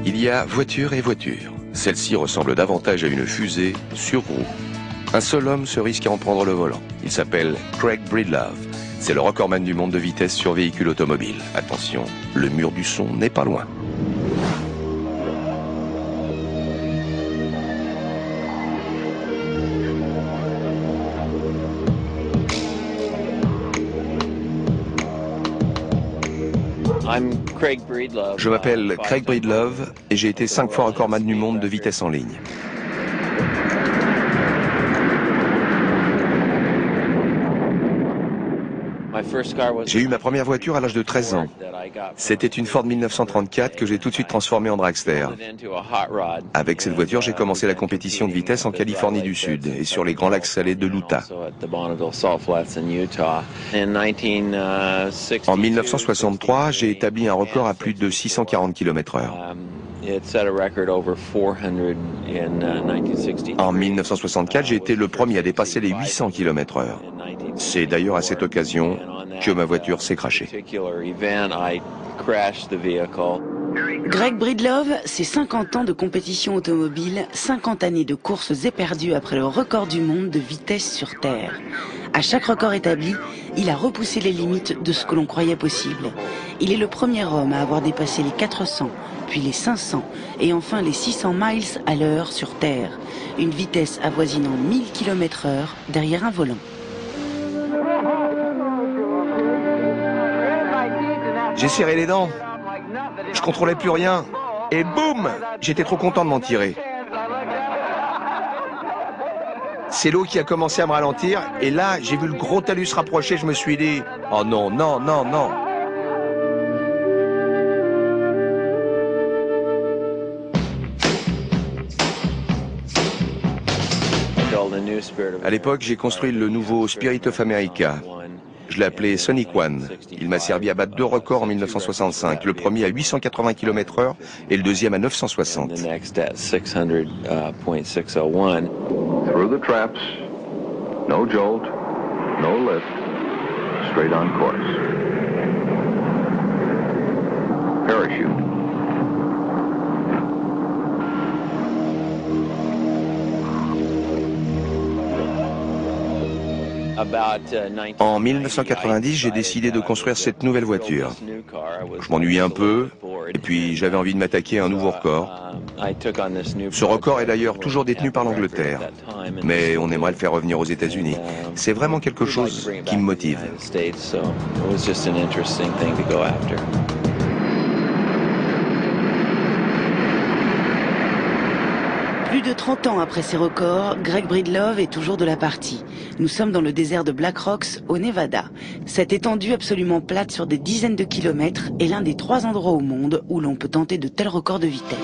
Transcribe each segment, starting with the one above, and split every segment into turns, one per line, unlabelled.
Il y a voiture et voiture. Celle-ci ressemble davantage à une fusée sur roue. Un seul homme se risque à en prendre le volant. Il s'appelle Craig Breedlove. C'est le recordman du monde de vitesse sur véhicule automobile. Attention, le mur du son n'est pas loin. Je m'appelle Craig Breedlove et j'ai été 5 fois recordman du monde de vitesse en ligne. J'ai eu ma première voiture à l'âge de 13 ans. C'était une Ford 1934 que j'ai tout de suite transformée en dragster. Avec cette voiture, j'ai commencé la compétition de vitesse en Californie du Sud et sur les grands lacs salés de l'Utah. En 1963, j'ai établi un record à plus de 640 km/h. En 1964, j'ai été le premier à dépasser les 800 km/h. C'est d'ailleurs à cette occasion que ma voiture s'est crashée.
Craig Breedlove, c'est 50 ans de compétition automobile, 50 années de courses éperdues après le record du monde de vitesse sur Terre. À chaque record établi, il a repoussé les limites de ce que l'on croyait possible. Il est le premier homme à avoir dépassé les 400, puis les 500 et enfin les 600 miles à l'heure sur Terre. Une vitesse avoisinant 1000 km/h derrière un volant.
J'ai serré les dents. Je contrôlais plus rien. Et boum! J'étais trop content de m'en tirer. C'est l'eau qui a commencé à me ralentir. Et là, j'ai vu le gros talus se rapprocher. Je me suis dit, oh non, non, non, non. À l'époque, j'ai construit le nouveau Spirit of America. Je l'ai appelé Sonic One. Il m'a servi à battre 2 records en 1965. Le premier à 880 km/h et le deuxième à 960.
Through the traps, no jolt, no lift, straight on course. Parachute.
En 1990, j'ai décidé de construire cette nouvelle voiture. Je m'ennuyais un peu, et puis j'avais envie de m'attaquer à un nouveau record. Ce record est d'ailleurs toujours détenu par l'Angleterre, mais on aimerait le faire revenir aux États-Unis. C'est vraiment quelque chose qui me motive.
Plus de 30 ans après ces records, Craig Breedlove est toujours de la partie. Nous sommes dans le désert de Black Rocks, au Nevada. Cette étendue absolument plate sur des dizaines de kilomètres est l'un des 3 endroits au monde où l'on peut tenter de tels records de vitesse.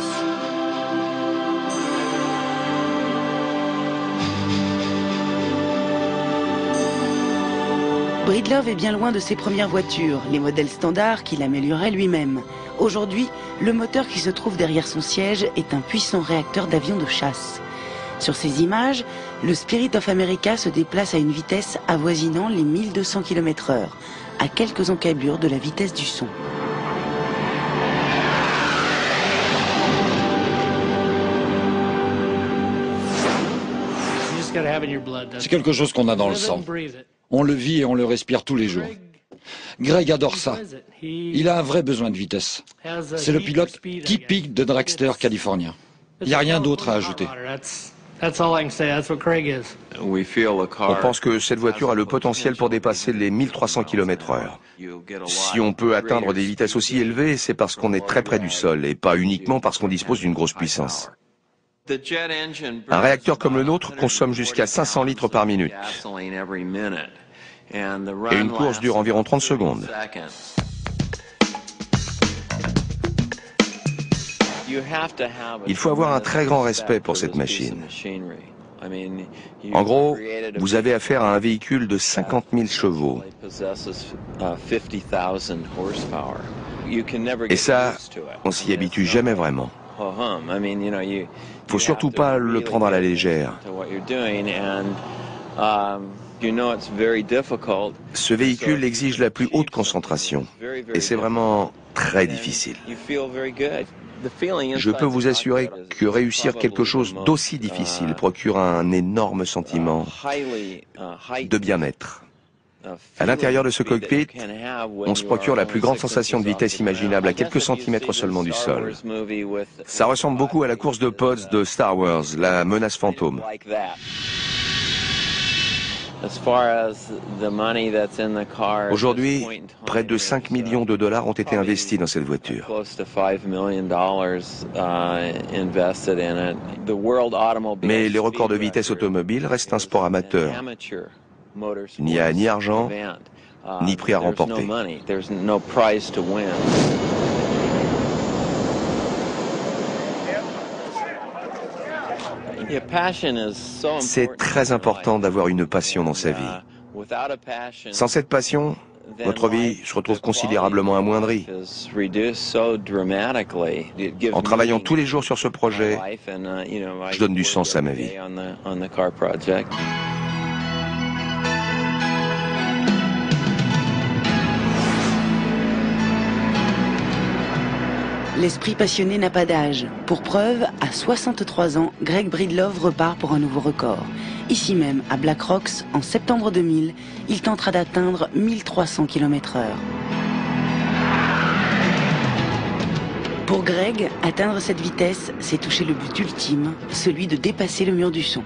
Breedlove est bien loin de ses premières voitures, les modèles standards qu'il améliorait lui-même. Aujourd'hui, le moteur qui se trouve derrière son siège est un puissant réacteur d'avion de chasse. Sur ces images, le Spirit of America se déplace à une vitesse avoisinant les 1200 km/h, à quelques encablures de la vitesse du son.
C'est quelque chose qu'on a dans le sang. On le vit et on le respire tous les jours. Craig adore ça. Il a un vrai besoin de vitesse. C'est le pilote typique de dragster californien. Il n'y a rien d'autre à ajouter.
On pense que cette voiture a le potentiel pour dépasser les 1300 km/h. Si on peut atteindre des vitesses aussi élevées, c'est parce qu'on est très près du sol et pas uniquement parce qu'on dispose d'une grosse puissance. Un réacteur comme le nôtre consomme jusqu'à 500 litres par minute. Et une course dure environ 30 secondes. Il faut avoir un très grand respect pour cette machine. En gros, vous avez affaire à un véhicule de 50 000 chevaux. Et ça, on s'y habitue jamais vraiment. Faut surtout pas le prendre à la légère. Ce véhicule exige la plus haute concentration et c'est vraiment très difficile. Je peux vous assurer que réussir quelque chose d'aussi difficile procure un énorme sentiment de bien-être. À l'intérieur de ce cockpit, on se procure la plus grande sensation de vitesse imaginable à quelques centimètres seulement du sol. Ça ressemble beaucoup à la course de pods de Star Wars, la menace fantôme. Aujourd'hui, près de 5 millions de dollars ont été investis dans cette voiture. Mais les records de vitesse automobile restent un sport amateur. Il n'y a ni argent, ni prix à remporter. C'est très important d'avoir une passion dans sa vie. Sans cette passion, votre vie se retrouve considérablement amoindrie. En travaillant tous les jours sur ce projet, je donne du sens à ma vie.
L'esprit passionné n'a pas d'âge. Pour preuve, à 63 ans, Greg Breedlove repart pour un nouveau record. Ici même, à Black Rocks, en septembre 2000, il tentera d'atteindre 1300 km/h. Pour Greg, atteindre cette vitesse, c'est toucher le but ultime, celui de dépasser le mur du son.